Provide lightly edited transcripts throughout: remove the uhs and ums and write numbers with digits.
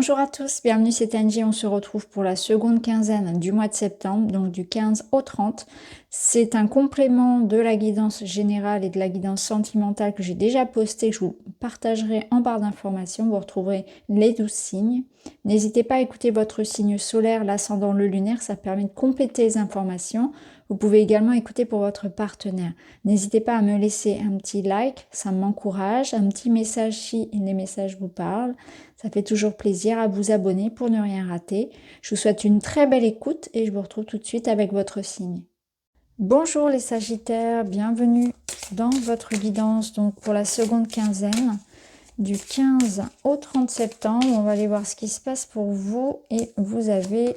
Bonjour à tous, bienvenue, c'est Angie. On se retrouve pour la seconde quinzaine du mois de septembre, donc du 15 au 30. C'est un complément de la guidance générale et de la guidance sentimentale que j'ai déjà posté, que je vous partagerai en barre d'informations. Vous retrouverez les 12 signes. N'hésitez pas à écouter votre signe solaire, l'ascendant, le lunaire, ça permet de compléter les informations. Vous pouvez également écouter pour votre partenaire. N'hésitez pas à me laisser un petit like, ça m'encourage, un petit message si les messages vous parlent. Ça fait toujours plaisir, à vous abonner pour ne rien rater. Je vous souhaite une très belle écoute et je vous retrouve tout de suite avec votre signe. Bonjour les Sagittaires, bienvenue dans votre guidance donc pour la seconde quinzaine du 15 au 30 septembre. On va aller voir ce qui se passe pour vous et vous avez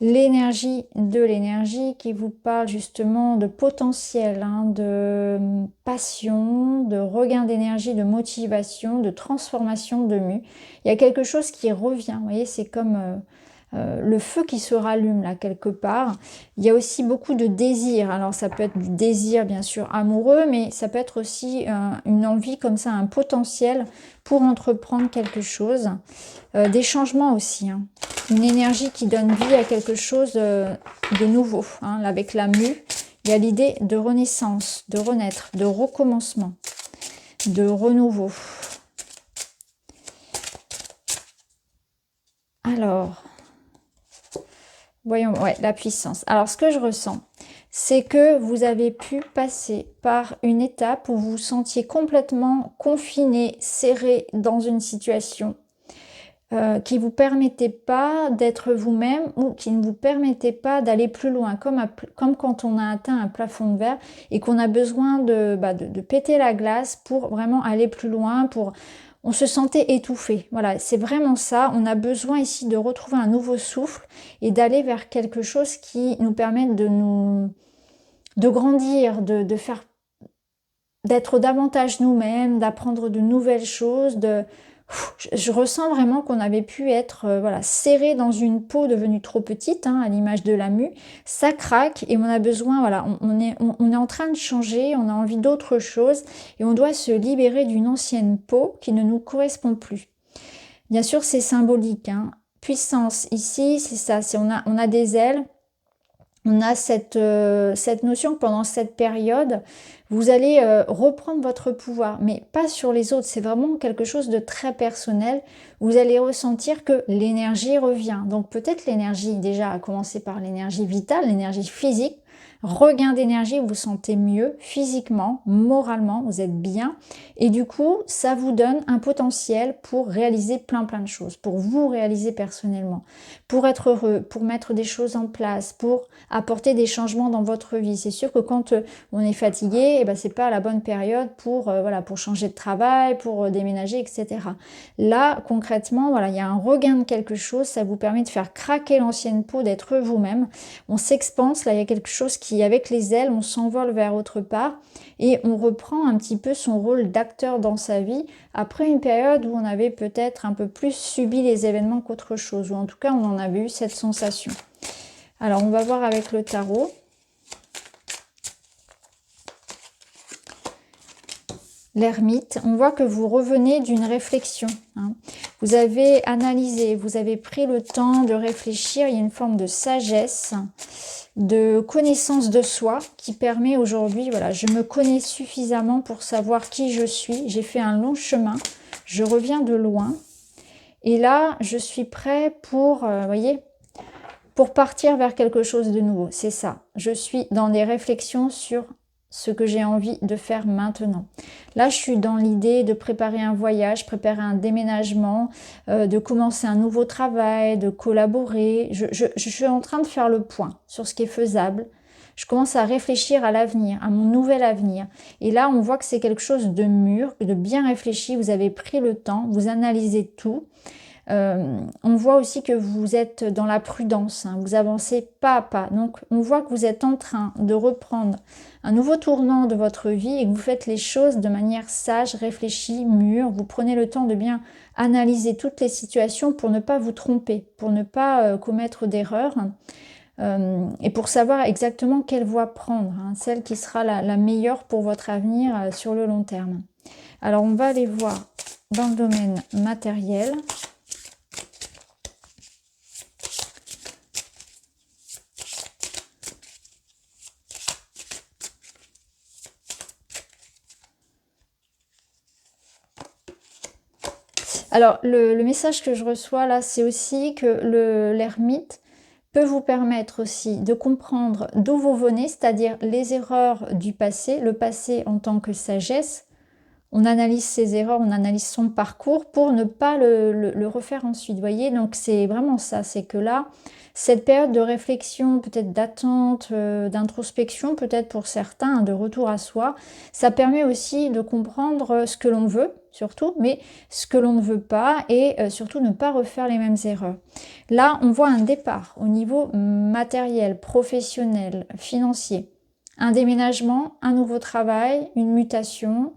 l'énergie qui vous parle justement de potentiel, de passion, de regain d'énergie, de motivation, de transformation de mue. Il y a quelque chose qui revient, vous voyez, c'est comme le feu qui se rallume là quelque part. Il y a aussi beaucoup de désir. Alors ça peut être du désir bien sûr amoureux, mais ça peut être aussi une envie comme ça, un potentiel pour entreprendre quelque chose. Des changements aussi, hein. Une énergie qui donne vie à quelque chose de nouveau. Hein. Avec la mue, il y a l'idée de renaissance, de renaître, de recommencement, de renouveau. Alors, voyons, ouais, la puissance. Alors, ce que je ressens, c'est que vous avez pu passer par une étape où vous vous sentiez complètement confiné, serré dans une situation qui ne vous permettait pas d'être vous-même ou qui ne vous permettait pas d'aller plus loin, comme quand on a atteint un plafond de verre et qu'on a besoin de péter la glace pour vraiment aller plus loin, on se sentait étouffé. Voilà, c'est vraiment ça. On a besoin ici de retrouver un nouveau souffle et d'aller vers quelque chose qui nous permette de grandir, d'être davantage nous-mêmes, d'apprendre de nouvelles choses, je ressens vraiment qu'on avait pu être voilà, serré dans une peau devenue trop petite, hein, à l'image de la mue. Ça craque et on a besoin, voilà, on est en train de changer, on a envie d'autre chose et on doit se libérer d'une ancienne peau qui ne nous correspond plus. Bien sûr, c'est symbolique, hein. Puissance, ici, c'est ça, on a des ailes. On a cette notion que pendant cette période, vous allez reprendre votre pouvoir, mais pas sur les autres. C'est vraiment quelque chose de très personnel. Vous allez ressentir que l'énergie revient. Donc peut-être l'énergie, déjà à commencer par l'énergie vitale, l'énergie physique. Regain d'énergie, vous vous sentez mieux physiquement, moralement, vous êtes bien. Et du coup, ça vous donne un potentiel pour réaliser plein de choses, pour vous réaliser personnellement, pour être heureux, pour mettre des choses en place, pour apporter des changements dans votre vie. C'est sûr que quand on est fatigué, eh ben, c'est pas la bonne période pour changer de travail, pour déménager, etc. Là, concrètement, voilà, il y a un regain de quelque chose, ça vous permet de faire craquer l'ancienne peau, d'être vous-même. On s'expanse, là, il y a quelque chose qui, avec les ailes, on s'envole vers autre part et on reprend un petit peu son rôle d'acteur dans sa vie après une période où on avait peut-être un peu plus subi les événements qu'autre chose, ou en tout cas, on en avait eu cette sensation. Alors, on va voir avec le tarot. L'ermite, on voit que vous revenez d'une réflexion. Hein. Vous avez analysé, vous avez pris le temps de réfléchir. Il y a une forme de sagesse, de connaissance de soi qui permet aujourd'hui, voilà, je me connais suffisamment pour savoir qui je suis. J'ai fait un long chemin, je reviens de loin. Et là, je suis prêt pour, voyez, pour partir vers quelque chose de nouveau. C'est ça. Je suis dans des réflexions sur ce que j'ai envie de faire maintenant. Là, je suis dans l'idée de préparer un voyage, préparer un déménagement, de commencer un nouveau travail, de collaborer. Je suis en train de faire le point sur ce qui est faisable. Je commence à réfléchir à l'avenir, à mon nouvel avenir. Et là, on voit que c'est quelque chose de mûr, de bien réfléchi. Vous avez pris le temps, vous analysez tout. On voit aussi que vous êtes dans la prudence, hein, vous avancez pas à pas. Donc, on voit que vous êtes en train de reprendre un nouveau tournant de votre vie et que vous faites les choses de manière sage, réfléchie, mûre. Vous prenez le temps de bien analyser toutes les situations pour ne pas vous tromper, pour ne pas commettre d'erreurs et pour savoir exactement quelle voie prendre, hein, celle qui sera la meilleure pour votre avenir sur le long terme. Alors, on va aller voir dans le domaine matériel. Alors, le message que je reçois là, c'est aussi que l'ermite peut vous permettre aussi de comprendre d'où vous venez, c'est-à-dire les erreurs du passé, le passé en tant que sagesse. On analyse ses erreurs, on analyse son parcours pour ne pas le refaire ensuite. Vous voyez, donc c'est vraiment ça, c'est que là, cette période de réflexion, peut-être d'attente, d'introspection, peut-être pour certains, hein, de retour à soi, ça permet aussi de comprendre ce que l'on veut, surtout, mais ce que l'on ne veut pas et surtout ne pas refaire les mêmes erreurs. Là, on voit un départ au niveau matériel, professionnel, financier. Un déménagement, un nouveau travail, une mutation,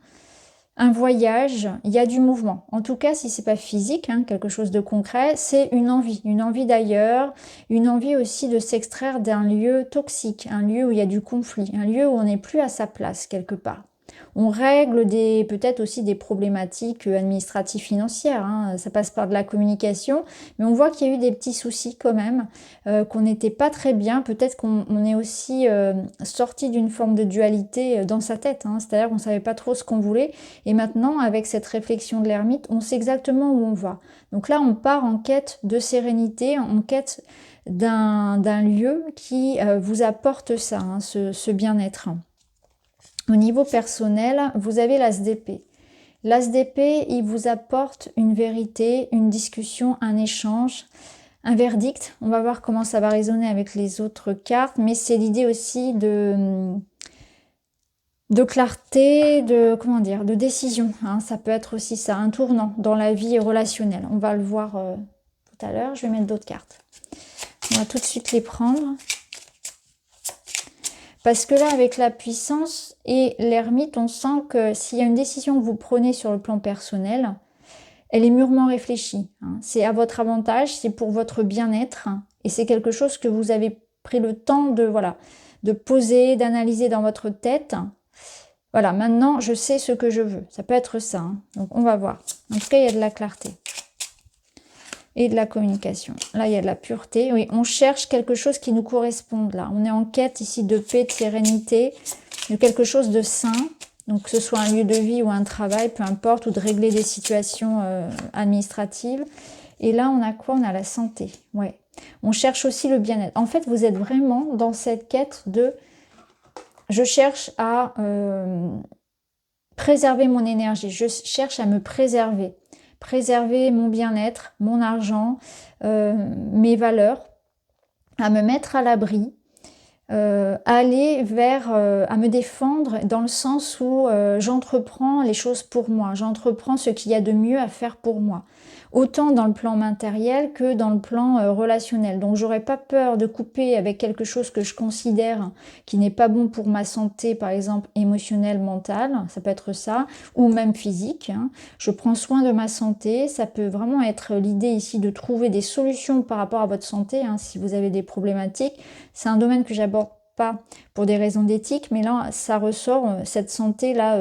un voyage, il y a du mouvement. En tout cas, si c'est pas physique, hein, quelque chose de concret, c'est une envie d'ailleurs, une envie aussi de s'extraire d'un lieu toxique, un lieu où il y a du conflit, un lieu où on n'est plus à sa place quelque part. On règle peut-être aussi des problématiques administratives financières, hein. Ça passe par de la communication, mais on voit qu'il y a eu des petits soucis quand même, qu'on n'était pas très bien. Peut-être qu'on est aussi sorti d'une forme de dualité dans sa tête, hein. C'est-à-dire qu'on ne savait pas trop ce qu'on voulait. Et maintenant, avec cette réflexion de l'ermite, on sait exactement où on va. Donc là, on part en quête de sérénité, en quête d'un lieu qui vous apporte ça, hein, ce bien-être. Au niveau personnel, vous avez l'as d'épée. L'as d'épée, il vous apporte une vérité, une discussion, un échange, un verdict. On va voir comment ça va résonner avec les autres cartes, mais c'est l'idée aussi de clarté, comment dire, de décision, hein. Ça peut être aussi ça, un tournant dans la vie relationnelle. On va le voir tout à l'heure. Je vais mettre d'autres cartes. On va tout de suite les prendre. Parce que là, avec la puissance et l'ermite, on sent que s'il y a une décision que vous prenez sur le plan personnel, elle est mûrement réfléchie, hein. C'est à votre avantage, c'est pour votre bien-être, hein. Et c'est quelque chose que vous avez pris le temps de poser, d'analyser dans votre tête. Voilà, maintenant, je sais ce que je veux. Ça peut être ça, hein. Donc, on va voir. En tout cas, il y a de la clarté et de la communication. Là, il y a de la pureté. Oui, on cherche quelque chose qui nous corresponde là. On est en quête ici de paix, de sérénité, de quelque chose de sain. Donc, que ce soit un lieu de vie ou un travail, peu importe, ou de régler des situations administratives. Et là, on a quoi? On a la santé. Ouais. On cherche aussi le bien-être. En fait, vous êtes vraiment dans cette quête de... Je cherche à préserver mon énergie. Je cherche à me préserver. Préserver mon bien-être, mon argent, mes valeurs, à me mettre à l'abri, aller vers, à me défendre dans le sens où j'entreprends les choses pour moi, j'entreprends ce qu'il y a de mieux à faire pour moi, autant dans le plan matériel que dans le plan relationnel. Donc j'aurais pas peur de couper avec quelque chose que je considère qui n'est pas bon pour ma santé, par exemple émotionnelle, mentale, ça peut être ça, ou même physique, hein. Je prends soin de ma santé, ça peut vraiment être l'idée ici de trouver des solutions par rapport à votre santé, hein, si vous avez des problématiques. C'est un domaine que j'aborde pas pour des raisons d'éthique, mais là ça ressort, cette santé là,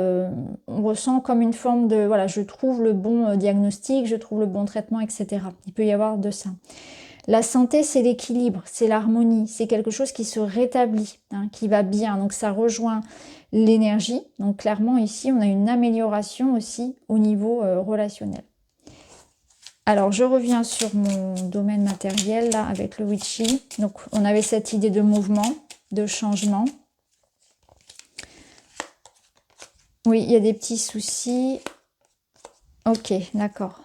on ressent comme une forme de, voilà, je trouve le bon diagnostic, je trouve le bon traitement, etc. Il peut y avoir de ça. La santé, c'est l'équilibre, c'est l'harmonie, c'est quelque chose qui se rétablit, hein, qui va bien, donc ça rejoint l'énergie. Donc clairement ici on a une amélioration aussi au niveau relationnel. Alors, je reviens sur mon domaine matériel, là, avec le witchy. Donc, on avait cette idée de mouvement, de changement. Oui, il y a des petits soucis. Ok, d'accord.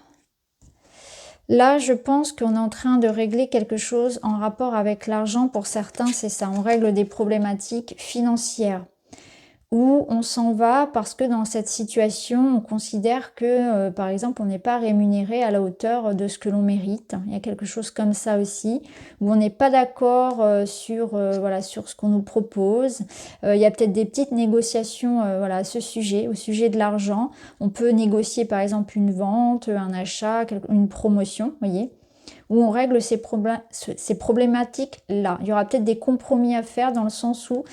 Là, je pense qu'on est en train de régler quelque chose en rapport avec l'argent. Pour certains, c'est ça. On règle des problématiques financières. Où on s'en va parce que dans cette situation, on considère que, par exemple, on n'est pas rémunéré à la hauteur de ce que l'on mérite. Il y a quelque chose comme ça aussi, où on n'est pas d'accord sur ce qu'on nous propose. Il y a peut-être des petites négociations à ce sujet, au sujet de l'argent. On peut négocier, par exemple, une vente, un achat, une promotion, vous voyez, où on règle ces problématiques-là. Il y aura peut-être des compromis à faire dans le sens où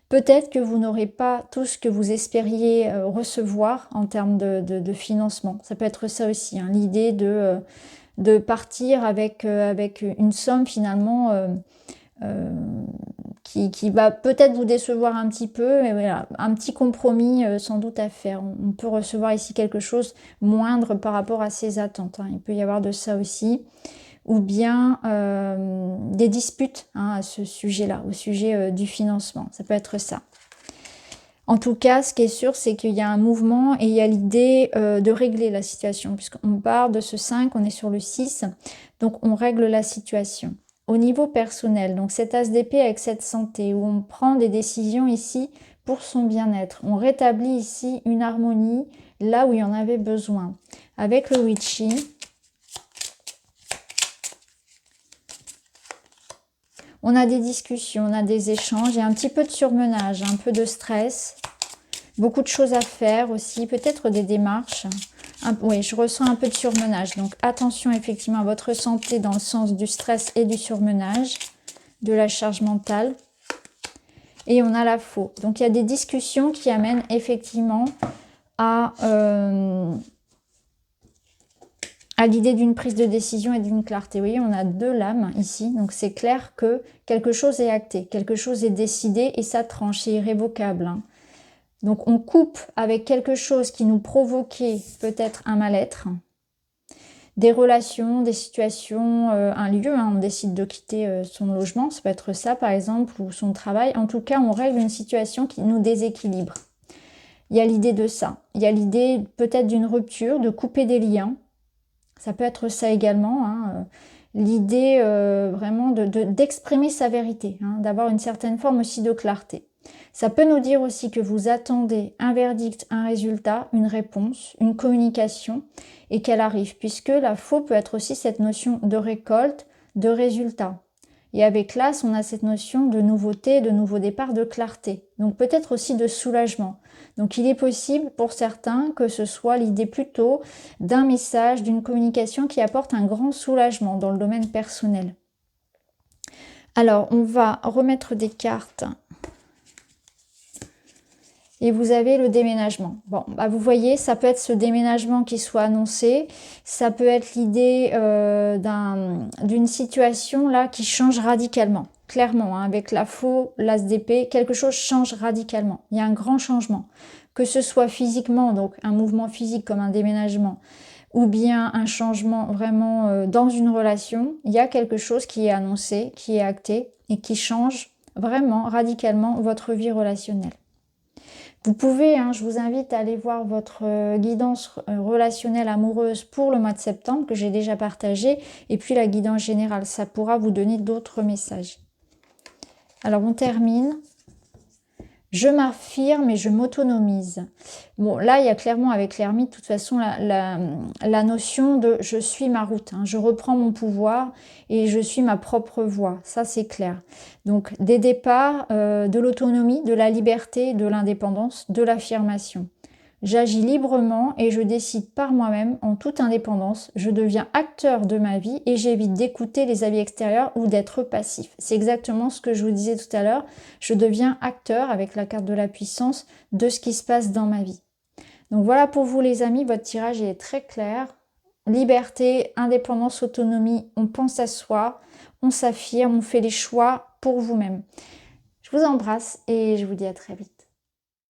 peut-être que vous n'aurez pas tout ce que vous espériez recevoir en termes de financement. Ça peut être ça aussi, hein, l'idée de partir avec une somme finalement qui va peut-être vous décevoir un petit peu, mais voilà, un petit compromis sans doute à faire. On peut recevoir ici quelque chose moindre par rapport à ses attentes, hein. Il peut y avoir de ça aussi. Ou bien des disputes, hein, à ce sujet-là, au sujet du financement. Ça peut être ça. En tout cas, ce qui est sûr, c'est qu'il y a un mouvement et il y a l'idée de régler la situation. Puisqu'on part de ce 5, on est sur le 6, donc on règle la situation. Au niveau personnel, donc cet as d'épée avec cette santé, où on prend des décisions ici pour son bien-être. On rétablit ici une harmonie là où il y en avait besoin. Avec le witchy, on a des discussions, on a des échanges, il y a un petit peu de surmenage, un peu de stress, beaucoup de choses à faire aussi, peut-être des démarches. Oui, je ressens un peu de surmenage, donc attention effectivement à votre santé dans le sens du stress et du surmenage, de la charge mentale. Et on a la faux. Donc il y a des discussions qui amènent effectivement à l'idée d'une prise de décision et d'une clarté. Vous voyez, on a 2 lames ici, donc c'est clair que quelque chose est acté, quelque chose est décidé et ça tranche, c'est irrévocable, hein. Donc on coupe avec quelque chose qui nous provoquait peut-être un mal-être, des relations, des situations, un lieu, hein, on décide de quitter son logement, ça peut être ça par exemple, ou son travail. En tout cas, on règle une situation qui nous déséquilibre. Il y a l'idée de ça, il y a l'idée peut-être d'une rupture, de couper des liens. Ça peut être ça également, hein, l'idée vraiment d'exprimer sa vérité, hein, d'avoir une certaine forme aussi de clarté. Ça peut nous dire aussi que vous attendez un verdict, un résultat, une réponse, une communication, et qu'elle arrive, puisque la faux peut être aussi cette notion de récolte, de résultat. Et avec l'as, on a cette notion de nouveauté, de nouveau départ, de clarté. Donc peut-être aussi de soulagement. Donc il est possible pour certains que ce soit l'idée plutôt d'un message, d'une communication qui apporte un grand soulagement dans le domaine personnel. Alors on va remettre des cartes. Et vous avez le déménagement. Bon, bah vous voyez, ça peut être ce déménagement qui soit annoncé. Ça peut être l'idée d'une situation là qui change radicalement. Clairement, hein, avec la faux, l'as d'épée, quelque chose change radicalement. Il y a un grand changement. Que ce soit physiquement, donc un mouvement physique comme un déménagement, ou bien un changement vraiment dans une relation, il y a quelque chose qui est annoncé, qui est acté et qui change vraiment radicalement votre vie relationnelle. Vous pouvez, hein, je vous invite à aller voir votre guidance relationnelle amoureuse pour le mois de septembre que j'ai déjà partagée, et puis la guidance générale, ça pourra vous donner d'autres messages. Alors on termine. Je m'affirme et je m'autonomise. Bon, là, il y a clairement avec l'ermite, de toute façon, la notion de je suis ma route, hein, je reprends mon pouvoir et je suis ma propre voie. Ça, c'est clair. Donc, des départs, de l'autonomie, de la liberté, de l'indépendance, de l'affirmation. J'agis librement et je décide par moi-même en toute indépendance. Je deviens acteur de ma vie et j'évite d'écouter les avis extérieurs ou d'être passif. C'est exactement ce que je vous disais tout à l'heure. Je deviens acteur avec la carte de la puissance de ce qui se passe dans ma vie. Donc voilà pour vous les amis, votre tirage est très clair. Liberté, indépendance, autonomie, on pense à soi, on s'affirme, on fait les choix pour vous-même. Je vous embrasse et je vous dis à très vite.